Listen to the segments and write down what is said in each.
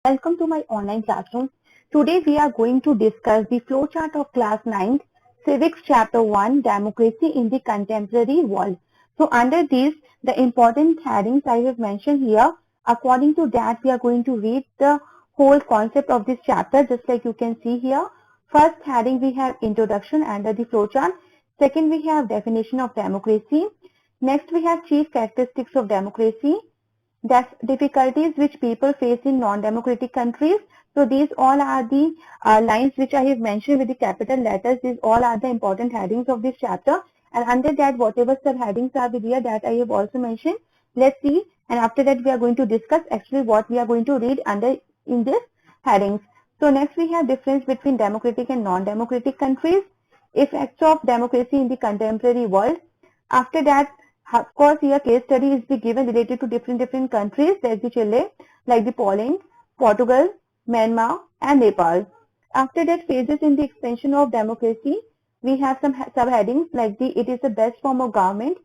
Welcome to my online classroom. Today we are going to discuss the flowchart of class 9, Civics Chapter-1, Democracy in the Contemporary World. So under these, the important headings I have mentioned here, according to that we are going to read the whole concept of this chapter, just like you can see here. First heading we have introduction under the flowchart. Second we have definition of democracy. Next we have chief characteristics of democracy. Difficulties which people face in non-democratic countries. So these all are the lines which I have mentioned with the capital letters. These all are the important headings of this chapter. And under that, whatever sub-headings are there that I have also mentioned. Let's see. And after that, we are going to discuss actually what we are going to read under in this headings. So next we have difference between democratic and non-democratic countries. Effects of democracy in the contemporary world. After that, of course, here case study is be given related to different countries like the Chile, like the Poland, Portugal, Myanmar, and Nepal. After that, phases in the expansion of democracy, we have some subheadings like it is the best form of government,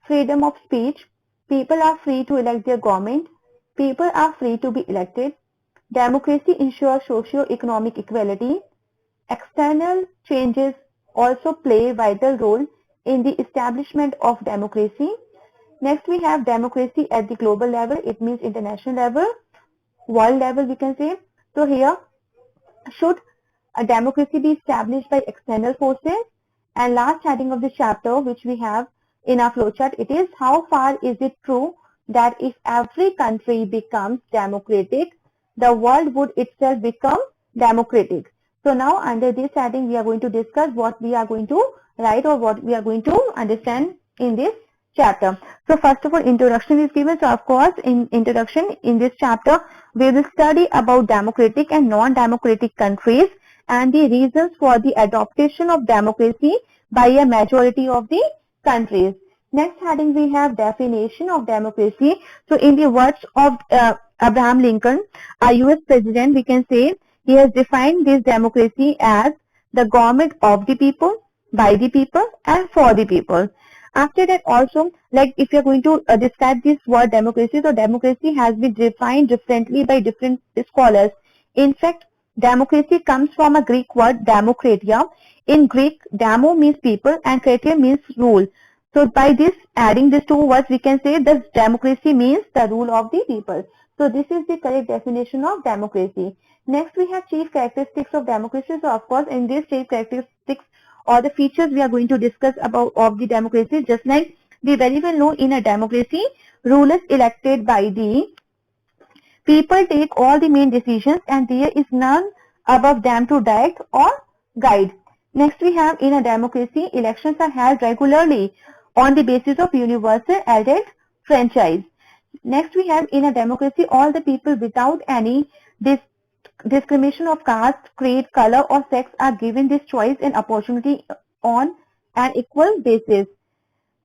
freedom of speech, people are free to elect their government, people are free to be elected, democracy ensures socio-economic equality, external changes also play a vital role in the establishment of democracy. Next we have democracy at the global level. It means international level, world level we can say. So here, should a democracy be established by external forces? And last heading of this chapter which we have in our flowchart, it is how far is it true that if every country becomes democratic, the world would itself become democratic. So now under this heading we are going to discuss what we are going to write or what we are going to understand in this chapter. So first of all, introduction is given. So of course, in introduction in this chapter, we will study about democratic and non-democratic countries and the reasons for the adoption of democracy by a majority of the countries. Next heading we have definition of democracy. So in the words of Abraham Lincoln, a US president, we can say he has defined this democracy as the government of the people, by the people, and for the people. After that also, like if you're going to describe this word democracy, so democracy has been defined differently by different scholars. In fact, democracy comes from a Greek word demokratia. In Greek, demo means people and kratia means rule. So by this, adding these two words, we can say that democracy means the rule of the people. So this is the correct definition of democracy. Next, we have chief characteristics of democracy. So of course, in these chief characteristics or the features we are going to discuss about of the democracy, just like we very well know in a democracy, rulers elected by the people take all the main decisions and there is none above them to direct or guide. Next we have in a democracy, elections are held regularly on the basis of universal adult franchise. Next we have in a democracy, all the people without any discrimination of caste, creed, color or sex are given this choice and opportunity on an equal basis.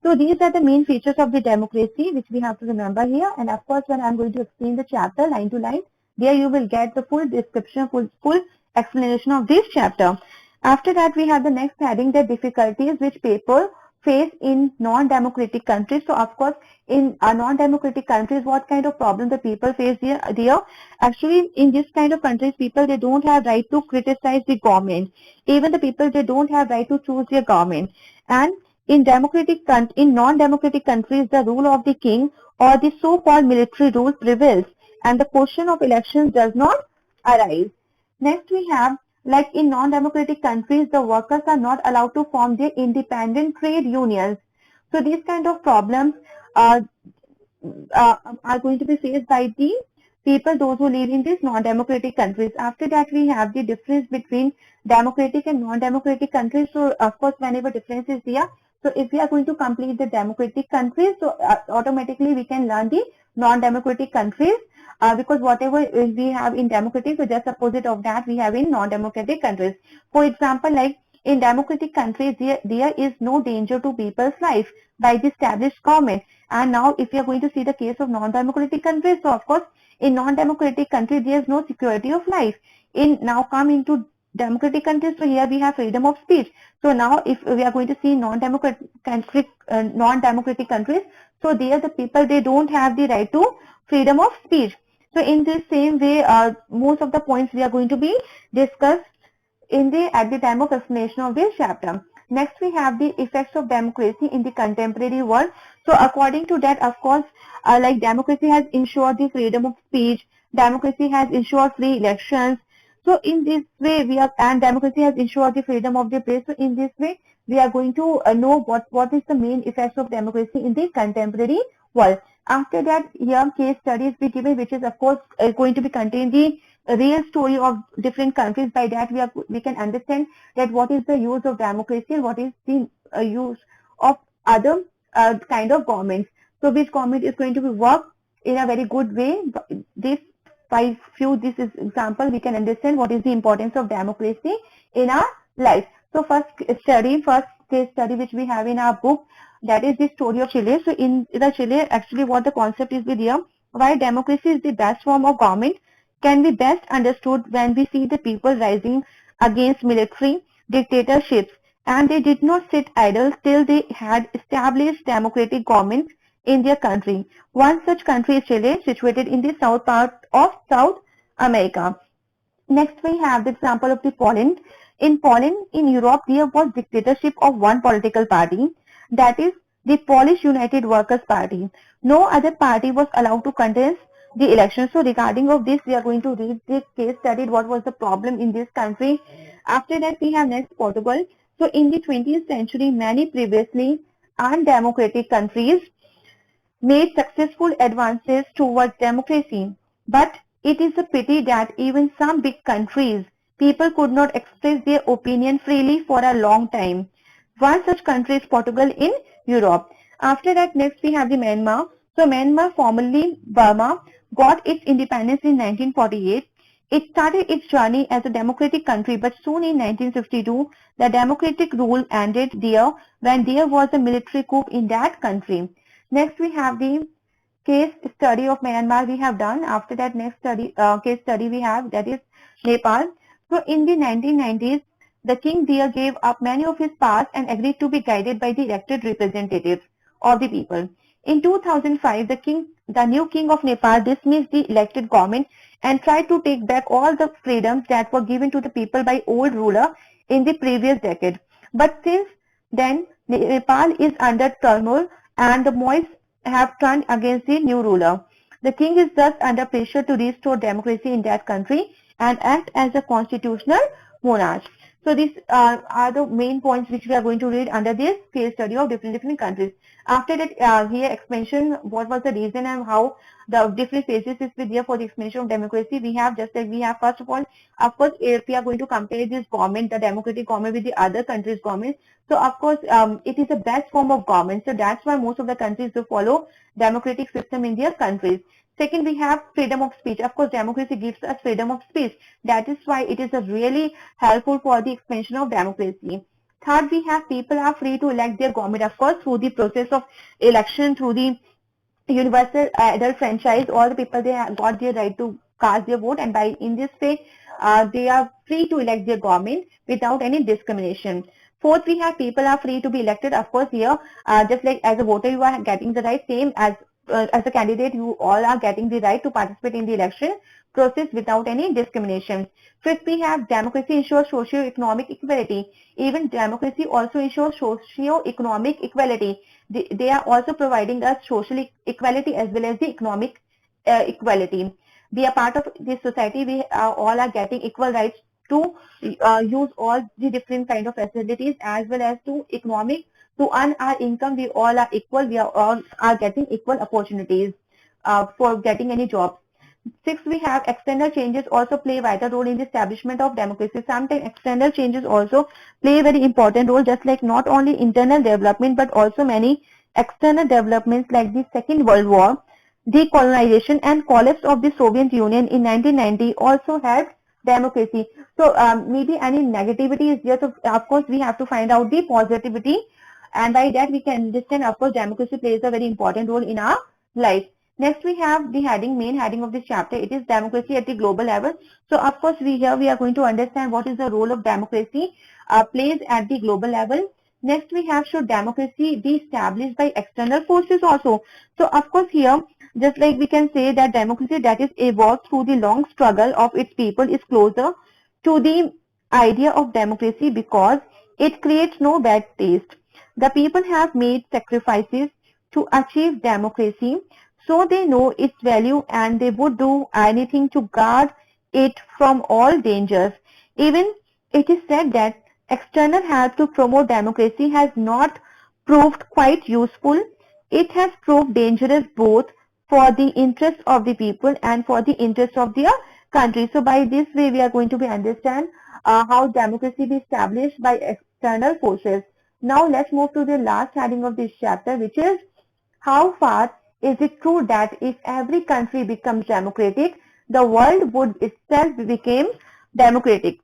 So these are the main features of the democracy which we have to remember here. And of course, when I am going to explain the chapter line to line, there you will get the full description, full explanation of this chapter. After that, we have the next heading, the difficulties which people face in non-democratic countries. So of course, in non-democratic countries, what kind of problem the people face there? Actually, in this kind of countries, people, they don't have right to criticize the government. Even the people, they don't have right to choose their government. And in non-democratic countries, the rule of the king or the so-called military rule prevails and the question of elections does not arise. Next we have, like in non-democratic countries, the workers are not allowed to form their independent trade unions. So these kind of problems are going to be faced by the people, those who live in these non-democratic countries. After that, we have the difference between democratic and non-democratic countries. So of course, whenever difference is there, so if we are going to complete the democratic countries, so automatically we can learn the non-democratic countries because whatever we have in democratic, so just opposite of that we have in non-democratic countries. For example, like in democratic countries, there is no danger to people's life by the established government. And now if we are going to see the case of non-democratic countries, so of course in non-democratic countries there is no security of life. Now come into democratic countries, so here we have freedom of speech. So now if we are going to see non-democratic countries, so there the people, they don't have the right to freedom of speech. So in this same way, most of the points we are going to be discussed at the time of explanation of this chapter. Next, we have the effects of democracy in the contemporary world. So according to that, of course, like democracy has ensured the freedom of speech, democracy has ensured free elections. So in this way, and democracy has ensured the freedom of the press. So in this way, we are going to know what is the main effects of democracy in the contemporary world. After that, here case studies be given, which is of course going to be contain the real story of different countries. By that we can understand that what is the use of democracy and what is the use of other kind of governments. So which government is going to be work in a very good way. This this is example we can understand what is the importance of democracy in our life. So first case study which we have in our book, that is the story of Chile. So in the Chile, actually what the concept is with here, why democracy is the best form of government can be best understood when we see the people rising against military dictatorships, and they did not sit idle till they had established democratic governments in their country. One such country is Chile, situated in the south part of South America. Next, we have the example of the Poland. In Poland, in Europe, there was dictatorship of one political party, that is the Polish United Workers' Party. No other party was allowed to contest the election. So regarding of this, we are going to read this case study, what was the problem in this country. After that, we have next Portugal. So in the 20th century, many previously undemocratic countries made successful advances towards democracy. But it is a pity that even some big countries, people could not express their opinion freely for a long time. One such country is Portugal in Europe. After that, next we have the Myanmar. So Myanmar, formerly Burma, got its independence in 1948. It started its journey as a democratic country, but soon in 1952, the democratic rule ended there when there was a military coup in that country. Next, we have the case study of Myanmar we have done. After that, next case study we have, that is Nepal. So in the 1990s, the king there gave up many of his powers and agreed to be guided by the elected representatives of the people. In 2005, the new king of Nepal dismissed the elected government and tried to take back all the freedoms that were given to the people by old ruler in the previous decade. But since then, Nepal is under turmoil and the Mois have turned against the new ruler. The king is thus under pressure to restore democracy in that country and act as a constitutional monarch. So these are the main points which we are going to read under this case study of different countries. After that, here explanation what was the reason and how the different phases is there for the explanation of democracy. We have just like we have first of all, of course, if we are going to compare this government, the democratic government with the other countries' government. So of course, it is the best form of government. So that's why most of the countries do follow democratic system in their countries. Second, we have freedom of speech. Of course, democracy gives us freedom of speech. That is why it is a really helpful for the expansion of democracy. Third, we have people are free to elect their government, of course, through the process of election, through the universal adult franchise. All the people, they have got their right to cast their vote, and by in this way, they are free to elect their government without any discrimination. Fourth, we have people are free to be elected. Of course, here, just like as a voter, you are getting the right, same as a candidate, you all are getting the right to participate in the election process without any discrimination. Fifth, we have democracy ensures socio-economic equality. Even democracy also ensures socio-economic equality. They are also providing us social equality as well as the economic equality. We are part of this society. We all are getting equal rights to use all the different kind of facilities as well as to economic. To earn our income, we all are equal. We are all are getting equal opportunities for getting any job. Sixth, we have external changes also play a vital role in the establishment of democracy. Sometimes external changes also play a very important role, just like not only internal development but also many external developments like the Second World War, decolonization and collapse of the Soviet Union in 1990 also helped democracy. So maybe any negativity is there. So of course we have to find out the positivity, and by that we can understand, of course, democracy plays a very important role in our life. Next, we have the main heading of this chapter. It is democracy at the global level. So, of course, we are going to understand what is the role of democracy plays at the global level. Next, we have should democracy be established by external forces also. So, of course, here Just like we can say that democracy that is evolved through the long struggle of its people is closer to the idea of democracy because it creates no bad taste. The people have made sacrifices to achieve democracy, so they know its value and they would do anything to guard it from all dangers. Even it is said that external help to promote democracy has not proved quite useful. It has proved dangerous both for the interest of the people and for the interest of their country. So by this way we are going to be understand how democracy is established by external forces. Now let's move to the last heading of this chapter, which is how far is it true that if every country becomes democratic, the world would itself become democratic?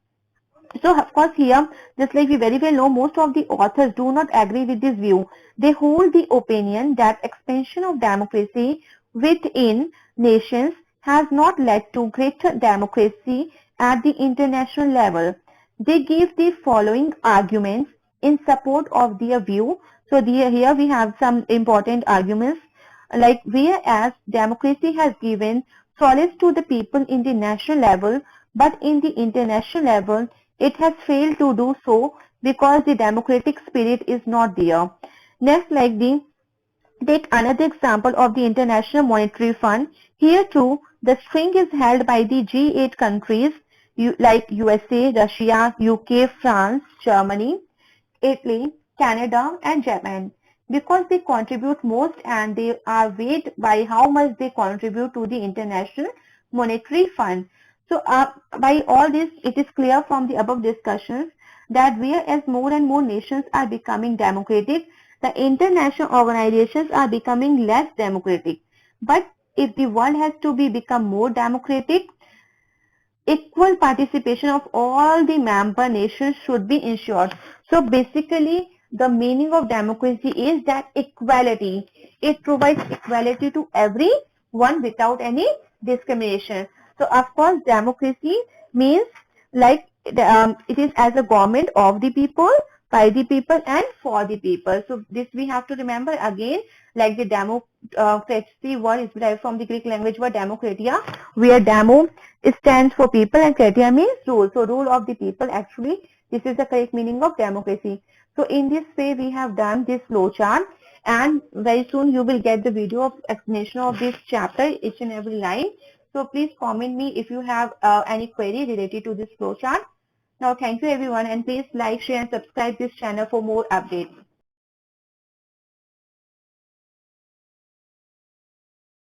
So of course here, just like we very well know, most of the authors do not agree with this view. They hold the opinion that expansion of democracy within nations has not led to greater democracy at the international level. They give the following arguments in support of their view. So here we have some important arguments, like whereas democracy has given solace to the people in the national level, but in the international level it has failed to do so because the democratic spirit is not there. Next, take another example of the International Monetary Fund. Here too, the string is held by the G8 countries like USA, Russia, UK, France, Germany, Italy, Canada and Japan, because they contribute most and they are weighed by how much they contribute to the International Monetary Fund. So by all this, it is clear from the above discussions that whereas more and more nations are becoming democratic, the international organizations are becoming less democratic. But if the world has to become more democratic, equal participation of all the member nations should be ensured. So basically, the meaning of democracy is that equality. It provides equality to everyone without any discrimination. So of course, democracy means like it is as a government of the people, by the people and for the people. So this we have to remember again, like the democracy word is derived from the Greek language word demokratia, where demo stands for people and kratia means rule. So rule of the people, actually this is the correct meaning of democracy. So in this way we have done this flowchart, and very soon you will get the video of explanation of this chapter, each and every line. So please comment me if you have any query related to this flowchart. Now thank you everyone, and please like, share and subscribe this channel for more updates.